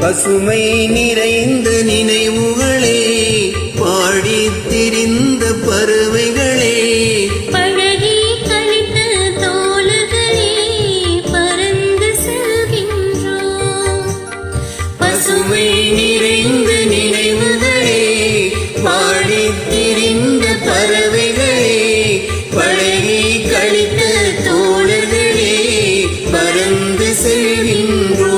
பசுமை நிறைந்த நினைவுகளே, பாடித் திரிந்த பறவைகளே, பழகி கழித்த தோழர்களே, பறந்து செல்கின்றோம். பசுமை நிறைந்த நினைவுகளே, பாடித் திரிந்த பறவைகளே, பழகி கழித்த தோழர்களே, பறந்து செல்கின்றோம்.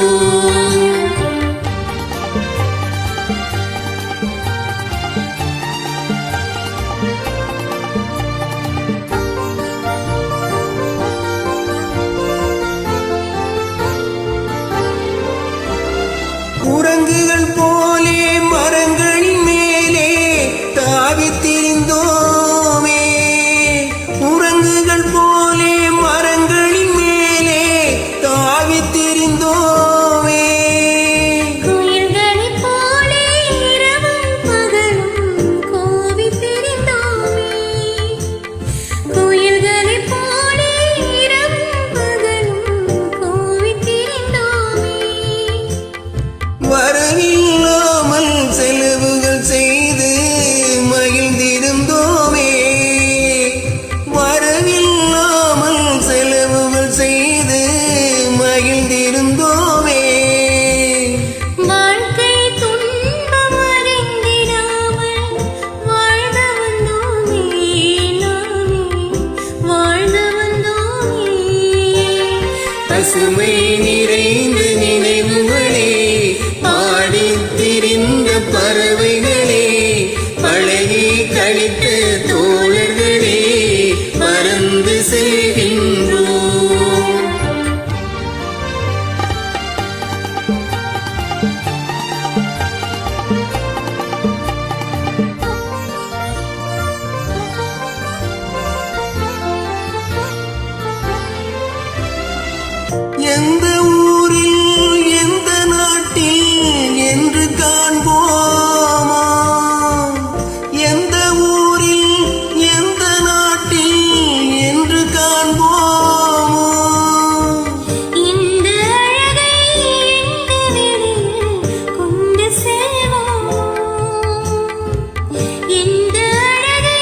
குரங்குகள் போலே மரங்களின் மேலே தாவித் திரிந்தோமே, குரங்குகள் போலே மரங்களின் மேலே தாவித் திரிந்தோமே. குயில்களைப் போலே இரவும் பகலும் கூவித் திரிந்தோமே, குயில்களைப் போலே இரவும் பகலும் கூவித் திரிந்தோமே. வரவில்லாமல் செலவுகள் செய்து மகிழ்ந்திருந்தோமே, வரவில்லாமல் செலவுகள் செய்து மகிழ்ந்திருந்தோமே. வாழ்க்கை துன்பம் அறிந்திடாமல் வாழ்ந்த வந்தோமே, நாமே வாழ்ந்த வந்தோமே. பசுமை நிறைந்த நினைவுகளே, பாடித் திரிந்த பறவைகளே, பழகி கழித்த தோழர்களே, பறந்து செல்கின்றோம். எந்த ஊரில் எந்த நாட்டில் என்று காண்போமா, எந்த ஊரில் எந்த நாட்டில் என்று காண்போமா. இந்த அழகை எந்த வெளியில் கொண்டு செல்வோம், இந்த அழகை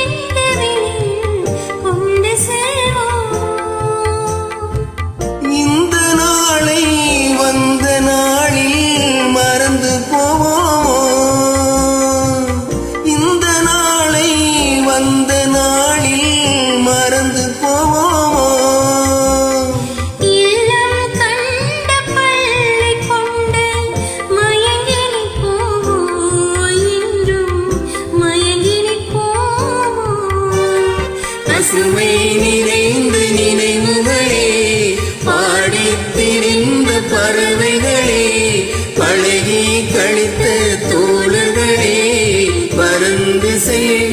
எந்த வெளியில் கொண்டு செல்வோம். இந்த நாளை வந்த நாளில் மறந்து போவோமோ, இந்த நாளை வந்த நாளில் மறந்து போவோமோ. இல்லம் கண்ட பள்ளி கொண்டு மயங்கி நிற்போம், என்றும் மயங்கி நிற்போம். பசுமை நிறைந்த நினைவுகளே, பாடித் திரிந்த பறவைகளே, பழகி கழித்த தோழர்களே, பறந்து செல்கின்றோம்.